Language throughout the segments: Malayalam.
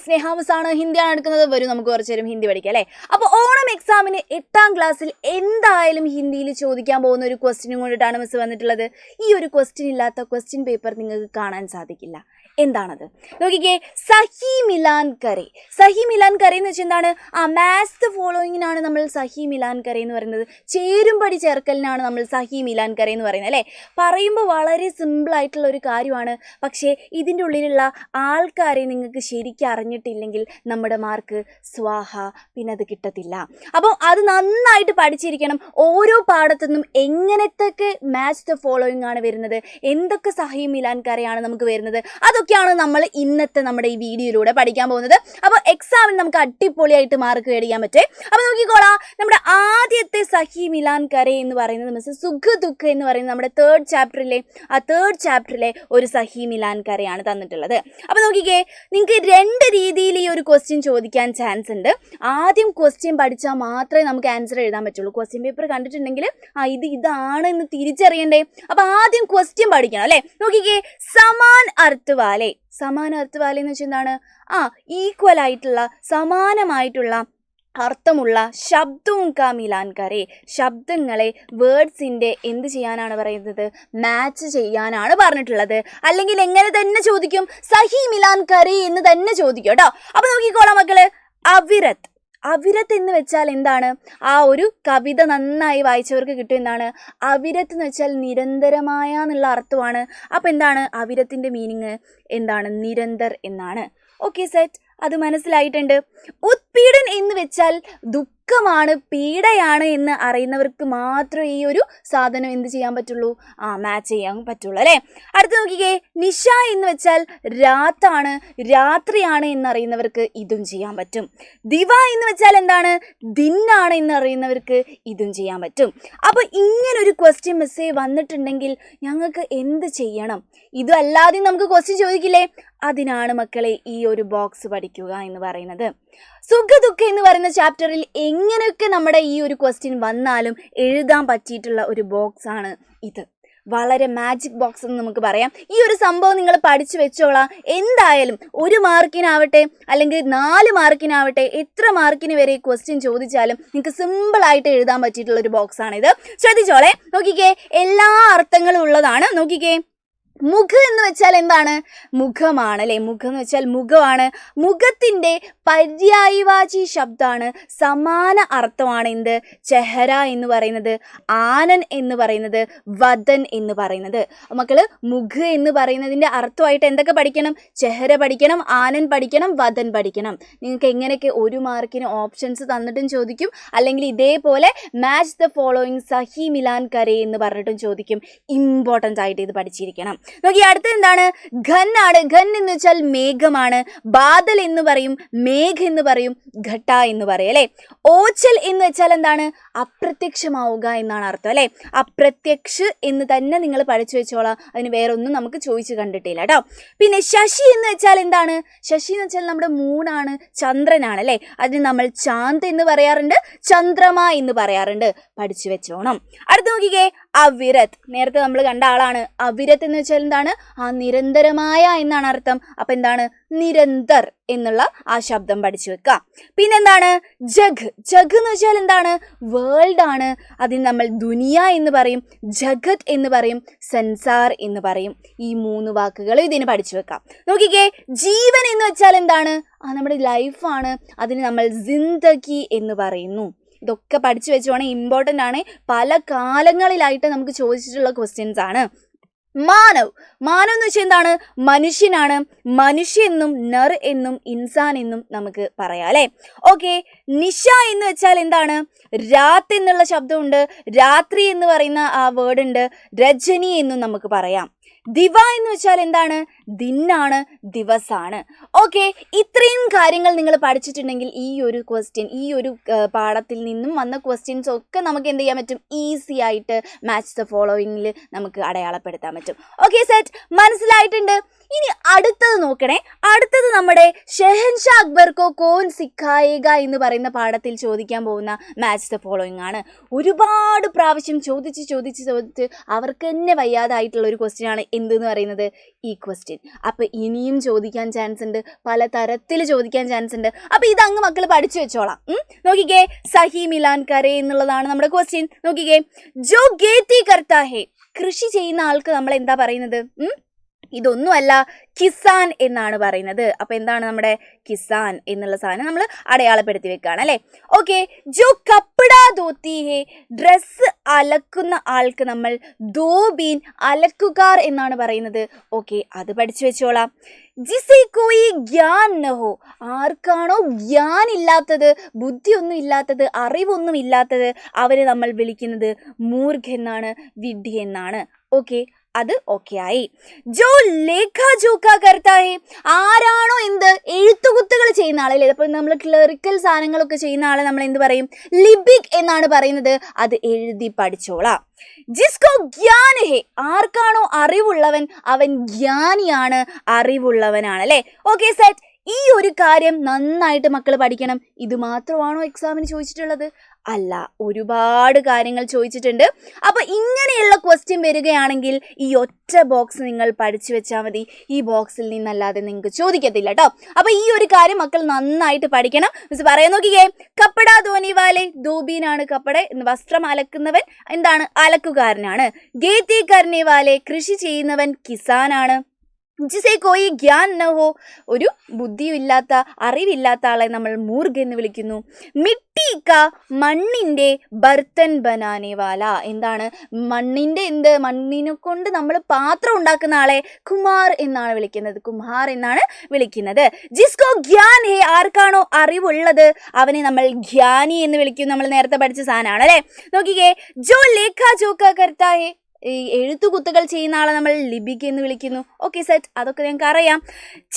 സ്നേഹാമസാണ് ഹിന്ദിയാണ് എടുക്കുന്നത്. വരും നമുക്ക് കുറച്ചു നേരം ഹിന്ദി പഠിക്കാം അല്ലേ. അപ്പോൾ ഓണം എക്സാമിന് 8ാം ക്ലാസ്സിൽ എന്തായാലും ഹിന്ദിയിൽ ചോദിക്കാൻ പോകുന്ന ഒരു ക്വസ്റ്റ്യനും കൊണ്ടിട്ടാണ് മിസ് വന്നിട്ടുള്ളത്. ഈ ഒരു ക്വസ്റ്റ്യൻ ഇല്ലാത്ത ക്വസ്റ്റ്യൻ പേപ്പർ നിങ്ങൾക്ക് കാണാൻ സാധിക്കില്ല. എന്താണത് നോക്കിക്കേ, സഹി മിലാൻ കരെ. സഹി മിലാൻ കരെ എന്ന് വെച്ചാൽ എന്താണ്? മാച്ച് ദ ഫോളോയിങ്ങിനാണ് നമ്മൾ സഹി മിലാൻ കരെ എന്ന് പറയുന്നത്. ചേരുംപടി ചേർക്കലിനാണ് നമ്മൾ സഹി മിലാൻ കരെ എന്ന് പറയുന്നത് അല്ലേ. പറയുമ്പോൾ വളരെ സിമ്പിളായിട്ടുള്ള ഒരു കാര്യമാണ്. പക്ഷേ ഇതിൻ്റെ ഉള്ളിലുള്ള ആൾക്കാരെ നിങ്ങൾക്ക് ശരിക്കും അറിഞ്ഞിട്ടില്ലെങ്കിൽ നമ്മുടെ മാർക്ക് സ്വാഹ, പിന്നെ അത് കിട്ടത്തില്ല. അപ്പോൾ അത് നന്നായിട്ട് പഠിച്ചിരിക്കണം. ഓരോ പാഠത്തുനിന്നും എങ്ങനത്തൊക്കെ മാച്ച് ദ ഫോളോയിങ് ആണ് വരുന്നത്, എന്തൊക്കെ സഹി മിലാൻ കരയാണ് നമുക്ക് വരുന്നത്, അതൊക്കെയാണ് നമ്മൾ ഇന്നത്തെ നമ്മുടെ ഈ വീഡിയോയിലൂടെ പഠിക്കാൻ പോകുന്നത്. അപ്പോൾ എക്സാമിന് നമുക്ക് അടിപൊളിയായിട്ട് മാർക്ക് മേടിക്കാൻ പറ്റേ. അപ്പോൾ നോക്കിക്കോളാം, നമ്മുടെ ആദ്യത്തെ സഹി മിലാൻ കരെ എന്ന് പറയുന്നത് മിസ് സുഖ ദുഃഖ എന്ന് പറയുന്നത് നമ്മുടെ തേർഡ് ചാപ്റ്ററിലെ ഒരു സഹി മിലാൻ കരയാണ് തന്നിട്ടുള്ളത്. അപ്പോൾ നോക്കിക്കേ, നിങ്ങൾക്ക് 2 രീതിയിൽ ഈ ഒരു ക്വസ്റ്റ്യൻ ചോദിക്കാൻ ചാൻസ് ഉണ്ട്. ആദ്യം ക്വസ്റ്റ്യൻ പഠിച്ചാൽ മാത്രമേ നമുക്ക് ആൻസർ എഴുതാൻ പറ്റുള്ളൂ. ക്വസ്റ്റ്യൻ പേപ്പർ കണ്ടിട്ടുണ്ടെങ്കിൽ ഇതാണ് എന്ന് തിരിച്ചറിയണ്ടേ. അപ്പോൾ ആദ്യം ക്വസ്റ്റ്യൻ പഠിക്കണം അല്ലേ. നോക്കിക്കേ, സമാൻ അർത്ഥ വാലെ. സമാന അർത്ഥ വാലെ എന്ന് വെച്ചാൽ എന്താണ്? ഈക്വൽ ആയിട്ടുള്ള, സമാനമായിട്ടുള്ള അർത്ഥമുള്ള ശബ്ദവും കാ മിലാൻ കരെ. ശബ്ദങ്ങളെ വേർഡ്സിൻ്റെ എന്ത് ചെയ്യാനാണ് പറയുന്നത്? മാച്ച് ചെയ്യാനാണ് പറഞ്ഞിട്ടുള്ളത്. അല്ലെങ്കിൽ എങ്ങനെ തന്നെ ചോദിക്കും, സഹി മിലാൻ കരെ എന്ന് തന്നെ ചോദിക്കും കേട്ടോ. അപ്പോൾ നോക്കിക്കോളാം മക്കള്, അവിരത്. അവിരത്ത് എന്ന് വെച്ചാൽ എന്താണ്? ആ ഒരു കവിത നന്നായി വായിച്ചവർക്ക് കിട്ടും എന്താണ്? അവിരത്ത് എന്ന് വെച്ചാൽ നിരന്തരമായ എന്നുള്ള അർത്ഥമാണ്. അപ്പോൾ എന്താണ് അവിരത്തിൻ്റെ മീനിങ്? എന്താണ്? നിരന്തർ എന്നാണ്. ഓക്കെ സെറ്റ്, അത് മനസ്സിലായിട്ടുണ്ട്. ഉത്പീഡൻ എന്ന് വെച്ചാൽ ദുഃഖമാണ്, പീഡയാണ് എന്ന് അറിയുന്നവർക്ക് മാത്രമേ ഈ ഒരു സാധനം എന്ത് ചെയ്യാൻ പറ്റുള്ളൂ? മാച്ച് ചെയ്യാൻ പറ്റുള്ളൂ അല്ലേ. അടുത്ത് നോക്കിക്കേ, നിശ എന്ന് വെച്ചാൽ രാത്താണ്, രാത്രിയാണ് എന്നറിയുന്നവർക്ക് ഇതും ചെയ്യാൻ പറ്റും. ദിവ എന്ന് വെച്ചാൽ എന്താണ്? ദിനാണ് എന്നറിയുന്നവർക്ക് ഇതും ചെയ്യാൻ പറ്റും. അപ്പോൾ ഇങ്ങനൊരു ക്വസ്റ്റ്യൻ മെസ്സേജ് വന്നിട്ടുണ്ടെങ്കിൽ ഞങ്ങൾക്ക് എന്ത് ചെയ്യണം? ഇതല്ലാതെ നമുക്ക് ക്വസ്റ്റ്യൻ ചോദിക്കില്ലേ? അതിനാണ് മക്കളെ ഈ ഒരു ബോക്സ് പഠിക്കുക എന്ന് പറയുന്നത്. സുഖ ദുഃഖ എന്ന് പറയുന്ന ചാപ്റ്ററിൽ എങ്ങനെയൊക്കെ നമ്മുടെ ഈ ഒരു ക്വസ്റ്റ്യൻ വന്നാലും എഴുതാൻ പറ്റിയിട്ടുള്ള ഒരു ബോക്സ് ആണ് ഇത്. വളരെ മാജിക് ബോക്സ് എന്ന് നമുക്ക് പറയാം. ഈ ഒരു സംഭവം നിങ്ങൾ പഠിച്ചു വെച്ചോളാം. എന്തായാലും 1 മാർക്കിനാവട്ടെ അല്ലെങ്കിൽ 4 മാർക്കിനാവട്ടെ, എത്ര മാർക്കിന് വരെ ക്വസ്റ്റ്യൻ ചോദിച്ചാലും നിങ്ങൾക്ക് സിമ്പിളായിട്ട് എഴുതാൻ പറ്റിയിട്ടുള്ള ഒരു ബോക്സ് ആണിത്. ശ്രദ്ധിച്ചോളെ. നോക്കിക്കേ, എല്ലാ അർത്ഥങ്ങളും ഉള്ളതാണ്. നോക്കിക്കേ, മുഖ എന്ന് വെച്ചാൽ എന്താണ്? മുഖമാണ് അല്ലേ. മുഖം എന്ന് വെച്ചാൽ മുഖമാണ്. മുഖത്തിൻ്റെ പര്യായവാചി ശബ്ദമാണ്. സമാന അർത്ഥമാണ് എന്ത്? ചെഹര എന്ന് പറയുന്നത്, ആനൻ എന്ന് പറയുന്നത്, വദൻ എന്ന് പറയുന്നത്. മക്കള് മുഖ എന്ന് പറയുന്നതിൻ്റെ അർത്ഥമായിട്ട് എന്തൊക്കെ പഠിക്കണം? ചെഹര പഠിക്കണം, ആനൻ പഠിക്കണം, വദൻ പഠിക്കണം. നിങ്ങൾക്ക് എങ്ങനെയൊക്കെ 1 മാർക്കിന് ഓപ്ഷൻസ് തന്നിട്ടും ചോദിക്കും, അല്ലെങ്കിൽ ഇതേപോലെ മാച്ച് ദ ഫോളോയിങ് സഹി മിലാൻ കരെ എന്ന് പറഞ്ഞിട്ടും ചോദിക്കും. ഇമ്പോർട്ടൻ്റ് ആയിട്ട് ഇത് പഠിച്ചിരിക്കണം. നോക്കി, അടുത്തത് എന്താണ്? ഘൻ ആണ്. ഘൻ എന്ന് വെച്ചാൽ മേഘമാണ്. ബാദൽ എന്ന് പറയും, മേഘ എന്ന് പറയും, ഘട്ട എന്ന് പറയും അല്ലേ. ഓച്ചൽ എന്ന് വെച്ചാൽ എന്താണ്? അപ്രത്യക്ഷമാവുക എന്നാണ് അർത്ഥം അല്ലേ. അപ്രത്യക്ഷ എന്ന് തന്നെ നിങ്ങൾ പഠിച്ചു വെച്ചോളാം. അതിന് വേറെ ഒന്നും നമുക്ക് ചോദിച്ചു കണ്ടിട്ടില്ല കേട്ടോ. പിന്നെ ശശി എന്ന് വെച്ചാൽ എന്താണ്? ശശി എന്ന് വെച്ചാൽ നമ്മുടെ മൂണാണ്, ചന്ദ്രനാണ് അല്ലേ. അതിന് നമ്മൾ ചാന്ത് എന്ന് പറയാറുണ്ട്, ചന്ദ്രമ എന്ന് പറയാറുണ്ട്. പഠിച്ചു വെച്ചോണം. അടുത്ത് നോക്കിക്കേ, അവിരത്. നേരത്തെ നമ്മൾ കണ്ട ആളാണ്. അവിരത് എന്ന് വെച്ചാൽ എന്താണ്? നിരന്തരമായ എന്നാണ് അർത്ഥം. അപ്പം എന്താണ്? നിരന്തർ എന്നുള്ള ആ ശബ്ദം പഠിച്ചു വെക്കാം. പിന്നെന്താണ്? ജഗ്. ജഗ് എന്ന് വെച്ചാൽ എന്താണ്? വേൾഡ് ആണ്. അതിന് നമ്മൾ ദുനിയ എന്ന് പറയും, ജഗത് എന്ന് പറയും, സംസാർ എന്ന് പറയും. ഈ 3 വാക്കുകൾ ഇതിന് പഠിച്ചു വെക്കാം. നോക്കിക്കേ, ജീവൻ എന്ന് വെച്ചാൽ എന്താണ്? നമ്മുടെ ലൈഫാണ്. അതിന് നമ്മൾ ജിന്ദഗി എന്ന് പറയുന്നു. ഇതൊക്കെ പഠിച്ചു വെച്ചോണേ, ഇമ്പോർട്ടൻ്റ് ആണ്. പല കാലങ്ങളിലായിട്ട് നമുക്ക് ചോദിച്ചിട്ടുള്ള ക്വസ്റ്റ്യൻസ് ആണ്. മാനവ്. മാനവ് എന്ന് വെച്ചാൽ എന്താണ്? മനുഷ്യനാണ്. മനുഷ്യ എന്നും നർ എന്നും ഇൻസാൻ എന്നും നമുക്ക് പറയാം അല്ലേ. ഓക്കെ, നിശ എന്ന് വെച്ചാൽ എന്താണ്? രാത്ത് എന്നുള്ള ശബ്ദമുണ്ട്, രാത്രി എന്ന് പറയുന്ന ആ വേർഡ് ഉണ്ട്, രജനി എന്നും നമുക്ക് പറയാം. ദിവ എന്ന് വെച്ചാൽ എന്താണ്? ദിനാണ്, ദിവസാണ്. ഓക്കെ, ഇത്രയും കാര്യങ്ങൾ നിങ്ങൾ പഠിച്ചിട്ടുണ്ടെങ്കിൽ ഈ ഒരു ക്വസ്റ്റ്യൻ, ഈ ഒരു പാഠത്തിൽ നിന്നും വന്ന ക്വസ്റ്റ്യൻസ് ഒക്കെ നമുക്ക് എന്ത് ചെയ്യാൻ പറ്റും? ഈസി ആയിട്ട് മാച്ച് ദ ഫോളോയിങ്ങിൽ നമുക്ക് അടയാളപ്പെടുത്താൻ പറ്റും. ഓക്കെ സെറ്റ്, മനസ്സിലായിട്ടുണ്ട്. ഇനി അടുത്തത് നോക്കണേ. അടുത്തത് നമ്മുടെ ഷെഹൻഷാ അക്ബർക്കോ കോൻ സിഖായേഗ എന്ന് പറയുന്ന പാഠത്തിൽ ചോദിക്കാൻ പോകുന്ന മാച്ച് ദ ഫോളോയിങ് ആണ്. ഒരുപാട് പ്രാവശ്യം ചോദിച്ച് അവർക്ക് തന്നെ വയ്യാതായിട്ടുള്ള ഒരു ക്വസ്റ്റ്യൻ ആണ് എന്തെന്ന് പറയുന്നത്? ഈ ക്വസ്റ്റ്യൻ. ക്വസ്റ്റ്യൻ. അപ്പൊ ഇനിയും ചോദിക്കാൻ ചാൻസ് ഉണ്ട്, പല തരത്തിൽ ചോദിക്കാൻ ചാൻസ് ഉണ്ട്. അപ്പൊ ഇതങ്ങ് മക്കൾ പഠിച്ചു വെച്ചോളാം. നോക്കിക്കേ, സഹി മിലാൻ കരേ എന്നുള്ളതാണ് നമ്മുടെ ക്വസ്റ്റ്യൻ. നോക്കിക്കേ, ജോ ഗേത്തി കർത്താ ഹേ, കൃഷി ചെയ്യുന്ന ആൾക്ക് നമ്മൾ എന്താ പറയുന്നത്? ഇതൊന്നുമല്ല, കിസാൻ എന്നാണ് പറയുന്നത്. അപ്പൊ എന്താണ് നമ്മുടെ കിസാൻ എന്നുള്ള സാധനം നമ്മൾ അടയാളപ്പെടുത്തി വെക്കുകയാണ് അല്ലെ. ഓക്കെ, ജോ കപ്പട ധോത്തി ഹേ, ഡ്രസ്സ് അലക്കുന്ന ആൾക്ക് നമ്മൾ ധോബീൻ, അലക്കുകാർ എന്നാണ് പറയുന്നത്. ഓക്കെ, അത് പഠിച്ചു വെച്ചോളാം. ജിസെ കോയി ഗ്യാൻ നഹോ, ആർക്കാണോ ഗ്യാൻ ഇല്ലാത്തത്, ബുദ്ധിയൊന്നും ഇല്ലാത്തത്, അറിവൊന്നും ഇല്ലാത്തത്, അവരെ നമ്മൾ വിളിക്കുന്നത് മൂർഖ് എന്നാണ്, വിഡ്ഢി എന്നാണ്. ഓക്കെ, അത് ഓക്കെ ആയി. ജോ ലേഖ ജോക്ക കർത്താഹേ, ആരാണോ എന്ത് എഴുത്തുകുത്തുകൾ ചെയ്യുന്ന ആളല്ലേ, അപ്പോൾ നമ്മൾ ക്ലറിക്കൽ സാധനങ്ങളൊക്കെ ചെയ്യുന്ന ആളെ നമ്മൾ എന്ത് പറയും? ലിപിക് എന്നാണ് പറയുന്നത്. അത് എഴുതി പഠിച്ചോളാം. ജിസ്കോ ഗ്യാൻ ഹേ, ആർക്കാണോ അറിവുള്ളവൻ അവൻ ജ്ഞാനിയാണ്, അറിവുള്ളവനാണ് അല്ലേ. Okay set. ഈ ഒരു കാര്യം നന്നായിട്ട് മക്കൾ പഠിക്കണം. ഇത് മാത്രമാണോ എക്സാമിന് ചോദിച്ചിട്ടുള്ളത്? അല്ല, ഒരുപാട് കാര്യങ്ങൾ ചോദിച്ചിട്ടുണ്ട്. അപ്പൊ ഇങ്ങനെയുള്ള ക്വസ്റ്റ്യൻ വരികയാണെങ്കിൽ ഈ ഒറ്റ ബോക്സ് നിങ്ങൾ പഠിച്ചു വെച്ചാൽ മതി. ഈ ബോക്സിൽ നിന്നല്ലാതെ നിങ്ങൾക്ക് ചോദിക്കത്തില്ല കേട്ടോ. അപ്പൊ ഈ ഒരു കാര്യം മക്കൾ നന്നായിട്ട് പഠിക്കണം. മിസ് പറയാൻ നോക്കിയേ, കപ്പട ധോനി വാലെ, ധോബീനാണ് കപ്പട, വസ്ത്രം അലക്കുന്നവൻ എന്താണ്? അലക്കുകാരനാണ്. ഗേത്തി കർനെ വാലെ, കൃഷി ചെയ്യുന്നവൻ കിസാനാണ്. ജിസെ കോയി ഗ്യാൻ നഹോ, ഒരു ബുദ്ധിയില്ലാത്ത അറിവില്ലാത്ത ആളെ നമ്മൾ മൂർഖ് എന്ന് വിളിക്കുന്നു. മിട്ടി ക, മണ്ണിൻ്റെ, ബർത്തൻ ബനാനെ വാല, എന്താണ്? മണ്ണിൻ്റെ മണ്ണിനെ കൊണ്ട് നമ്മൾ പാത്രം ഉണ്ടാക്കുന്ന ആളെ കുമാർ എന്നാണ് വിളിക്കുന്നത്, കുമാർ എന്നാണ് വിളിക്കുന്നത്. ജിസ്കോ ഗ്യാൻ ഹേ, ആർക്കാണോ അറിവുള്ളത് അവനെ നമ്മൾ ജ്ഞാനി എന്ന് വിളിക്കും. നമ്മൾ നേരത്തെ പഠിച്ച സാധനമാണ് അല്ലേ. നോക്കിക്കേ, ജോ ലേഖ ജോക്ക കർത്താ ഹേ, ഈ എഴുത്തുകുത്തുകൾ ചെയ്യുന്ന ആളെ നമ്മൾ ലിപിക് എന്ന് വിളിക്കുന്നു. ഓക്കെ സെറ്റ്, അതൊക്കെ ഞങ്ങൾക്ക് അറിയാം.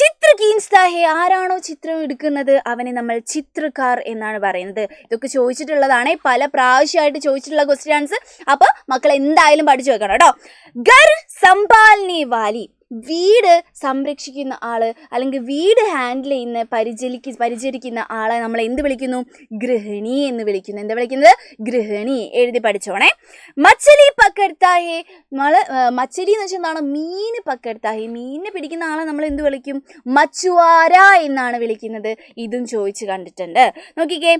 ചിത്ര കീൻസ്താ ഹേ, ആരാണോ ചിത്രം എടുക്കുന്നത് അവനെ നമ്മൾ ചിത്രകാർ എന്നാണ് പറയുന്നത്. ഇതൊക്കെ ചോദിച്ചിട്ടുള്ളതാണ്, പല പ്രാവശ്യമായിട്ട് ചോദിച്ചിട്ടുള്ള ക്വസ്റ്റ്യൻസ്. അപ്പൊ മക്കൾ എന്തായാലും പഠിച്ചു വെക്കണം കേട്ടോ. ഗർ സംഭാൽനെ വാലി, വീട് സംരക്ഷിക്കുന്ന ആള് അല്ലെങ്കിൽ വീട് ഹാൻഡിൽ ചെയ്യുന്ന പരിചരിക്കുന്ന ആളെ നമ്മൾ എന്ത് വിളിക്കുന്നു? ഗൃഹിണി എന്ന് വിളിക്കുന്നു. എന്താ വിളിക്കുന്നത്? ഗൃഹിണി. എഴുതി പഠിച്ചോണേ. മച്ചലി പക്കർത്താഹേ, മച്ചലി എന്ന് വെച്ചാൽ എന്താണ്? മീൻ പക്കർത്താഹേ, മീനിനെ പിടിക്കുന്ന ആളെ നമ്മൾ എന്ത് വിളിക്കും? മച്ചുവാര എന്നാണ് വിളിക്കുന്നത്. ഇതും ചോദിച്ചു കണ്ടിട്ടുണ്ട്. നോക്കിക്കേ,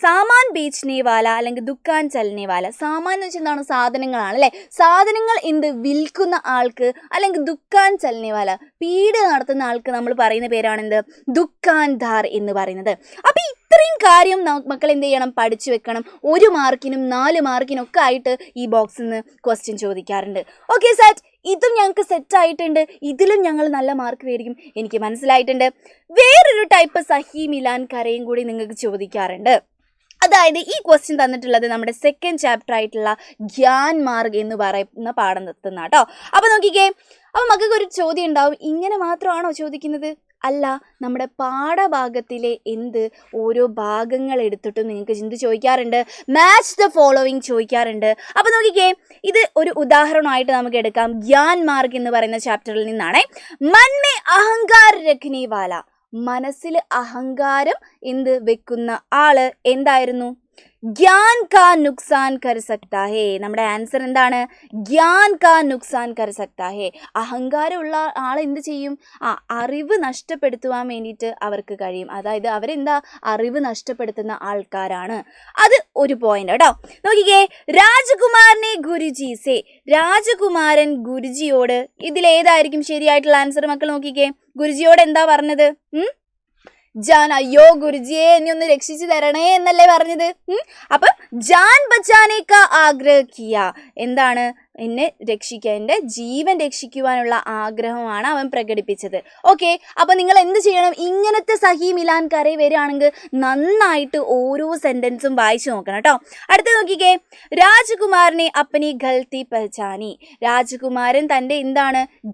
സാമാൻ ബേച്ച്നെ വാല അല്ലെങ്കിൽ ദുക്കാൻ ചലനെ വാല. സാമാൻ എന്ന് വെച്ചാൽ എന്താണ്? സാധനങ്ങളാണ് അല്ലെ. സാധനങ്ങൾ എന്ത് വിൽക്കുന്ന ആൾക്ക് അല്ലെങ്കിൽ ദുക്കാൻ ചലനെ വാല, പീഡ നടത്തുന്ന ആൾക്ക് നമ്മൾ പറയുന്ന പേരാണ് എന്ത്? ദുക്കാൻദാർ എന്ന് പറയുന്നത്. അപ്പൊ ഇത്രയും കാര്യം മക്കൾ എന്ത് ചെയ്യണം? പഠിച്ചു വെക്കണം. 1 മാർക്കിനും 4 മാർക്കിനും ഒക്കെ ആയിട്ട് ഈ ബോക്സിൽ നിന്ന് ക്വസ്റ്റ്യൻ ചോദിക്കാറുണ്ട്. Okay set. ഇതും ഞങ്ങൾക്ക് സെറ്റ് ആയിട്ടുണ്ട്. ഇതിലും ഞങ്ങൾ നല്ല മാർക്ക് മേടിക്കും, എനിക്ക് മനസ്സിലായിട്ടുണ്ട്. വേറൊരു ടൈപ്പ് സഹി മിലാൻ കരയും കൂടി നിങ്ങൾക്ക് ചോദിക്കാറുണ്ട്. അതായത് ഈ ക്വസ്റ്റ്യൻ തന്നിട്ടുള്ളത് നമ്മുടെ 2nd ചാപ്റ്റർ ആയിട്ടുള്ള ഗ്യാൻ മാർഗ് എന്ന് പറയുന്ന പാഠം നിർത്തുന്ന കേട്ടോ. അപ്പൊ നോക്കിക്കേ, അപ്പൊ മക്കൾക്ക് ഒരു ചോദ്യം ഉണ്ടാവും, ഇങ്ങനെ മാത്രമാണോ ചോദിക്കുന്നത്? അല്ല, നമ്മുടെ പാഠഭാഗത്തിലെ ഓരോ ഭാഗങ്ങൾ എടുത്തിട്ടും നിങ്ങൾക്ക് എന്ത് ചോദിക്കാറുണ്ട്? മാച്ച് ദ ഫോളോവിങ് ചോദിക്കാറുണ്ട്. അപ്പൊ നോക്കിക്കേ, ഇത് ഒരു ഉദാഹരണമായിട്ട് നമുക്ക് എടുക്കാം. ഗ്യാൻ മാർഗ് എന്ന് പറയുന്ന ചാപ്റ്ററിൽ നിന്നാണ്. മൻമേ അഹങ്കാർ രഖ്നെ വാല, മനസ്സിൽ അഹങ്കാരം വെക്കുന്ന ആള് എന്തായിരുന്നു? ഗ്യാൻ കാ നുക്സാൻ കർ സക്താ ഹേ. നമ്മുടെ ആൻസർ എന്താണ്? ഗ്യാൻ കാ നുക്സാൻ കർ സക്താ ഹേ. അഹങ്കാരമുള്ള ആൾ എന്ത് ചെയ്യും? അറിവ് നഷ്ടപ്പെടുത്തുവാൻ വേണ്ടിയിട്ട് അവർക്ക് കഴിയും. അതായത് അവരെന്താ? അറിവ് നഷ്ടപ്പെടുത്തുന്ന ആൾക്കാരാണ്. അത് ഒരു പോയിന്റ് കേട്ടോ. നോക്കിക്കേ, രാജകുമാരനെ ഗുരുജി സേ, രാജകുമാരൻ ഗുരുജിയോട്, ഇതിലേതായിരിക്കും ശരിയായിട്ടുള്ള ആൻസർ മക്കൾ? നോക്കിക്കേ, ഗുരുജിയോട് എന്താ പറഞ്ഞത്? ജാൻ, അയ്യോ ഗുരുജിയെ എന്നെ ഒന്ന് രക്ഷിച്ചു തരണേ എന്നല്ലേ പറഞ്ഞത്. അപ്പം ജാൻ ബച്ചാനേക്ക ആഗ്രഹിക്കുക, എന്താണ്? എന്നെ രക്ഷിക്കുക, എൻ്റെ ജീവൻ രക്ഷിക്കുവാനുള്ള ആഗ്രഹമാണ് അവൻ പ്രകടിപ്പിച്ചത്. ഓക്കെ, അപ്പം നിങ്ങൾ എന്ത് ചെയ്യണം? ഇങ്ങനത്തെ സഹി മിലാൻ കരേ വരികയാണെങ്കിൽ നന്നായിട്ട് ഓരോ സെൻറ്റൻസും വായിച്ചു നോക്കണം കേട്ടോ. അടുത്ത നോക്കിക്കേ, രാജകുമാരനെ അപ്പനി ഗൽത്തി പഹചാനി, രാജകുമാരൻ തൻ്റെ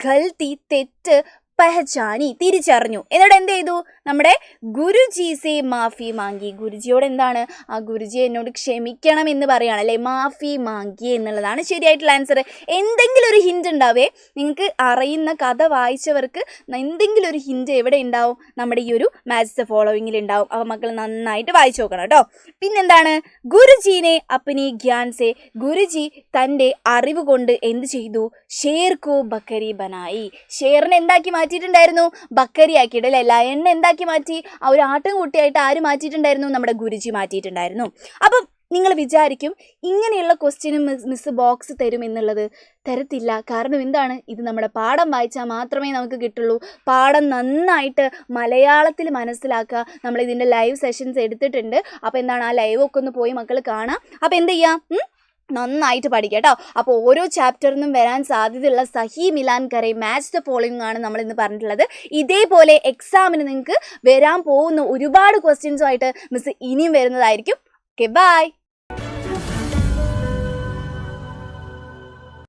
ഗൽത്തി, തെറ്റ് പെഹചാനി തിരിച്ചറിഞ്ഞു. എന്നിട്ട് എന്ത് ചെയ്തു? നമ്മുടെ ഗുരുജി സേ മാഫി മാങ്കി, ഗുരുജിയോട് എന്താണ്? ആ ഗുരുജി എന്നോട് ക്ഷമിക്കണം എന്ന് പറയുകയാണ് അല്ലേ, മാഫി മാങ്കി എന്നുള്ളതാണ് ശരിയായിട്ടുള്ള ആൻസർ. എന്തെങ്കിലും ഒരു ഹിന്റ് ഉണ്ടാവേ, നിങ്ങൾക്ക് അറിയുന്ന കഥ വായിച്ചവർക്ക് എന്തെങ്കിലും ഒരു ഹിന്റ് എവിടെ ഉണ്ടാവും? നമ്മുടെ ഈ ഒരു മാച്ച് ദ ഫോളോവിങ്ങിൽ ഉണ്ടാവും. അപ്പോൾ മക്കൾ നന്നായിട്ട് വായിച്ചു നോക്കണം കേട്ടോ. പിന്നെന്താണ്? ഗുരുജീനെ അപ്പനി ഗ്യാൻ സേ, ഗുരുജി തൻ്റെ അറിവ് കൊണ്ട് എന്ത് ചെയ്തു? ഷേർ കോ ബക്കരി ബനായി, ഷേറിനെ എന്താക്കി മാറ്റിയിട്ടുണ്ടായിരുന്നു? ബക്കരി ആക്കിയിട്ട് അല്ലേ. ലയണിനെ എന്താക്കി മാറ്റി? ആ ഒരു ആട്ടിൻകുട്ടിയായിട്ട് ആര് മാറ്റിയിട്ടുണ്ടായിരുന്നു? നമ്മുടെ ഗുരുജി മാറ്റിയിട്ടുണ്ടായിരുന്നു. അപ്പം നിങ്ങൾ വിചാരിക്കും ഇങ്ങനെയുള്ള ക്വസ്റ്റ്യനും മിസ് ബോക്സ് തരും എന്നുള്ളത്. തരത്തില്ല. കാരണം എന്താണ്? ഇത് നമ്മുടെ പാഠം വായിച്ചാൽ മാത്രമേ നമുക്ക് കിട്ടുള്ളൂ. പാഠം നന്നായിട്ട് മലയാളത്തിൽ മനസ്സിലാക്കുക. നമ്മളിതിൻ്റെ ലൈവ് സെഷൻസ് എടുത്തിട്ടുണ്ട്. അപ്പോൾ എന്താണ്, ആ ലൈവൊക്കെ ഒന്ന് പോയി മക്കൾ കാണാം. അപ്പോൾ എന്ത് ചെയ്യാം? നന്നായിട്ട് പഠിക്കുക കേട്ടോ. അപ്പോൾ ഓരോ ചാപ്റ്ററിനും വരാൻ സാധ്യതയുള്ള സഹി മിലാൻ കരെ മാച്ച് ദ ഫോളോയിങ് ആണ് നമ്മൾ ഇന്ന് പറഞ്ഞിട്ടുള്ളത്. ഇതേപോലെ എക്സാമിന് നിങ്ങൾക്ക് വരാൻ പോകുന്ന ഒരുപാട് ക്വസ്റ്റ്യൻസുമായിട്ട് മിസ് ഇനിയും വരുന്നതായിരിക്കും. Okay, by.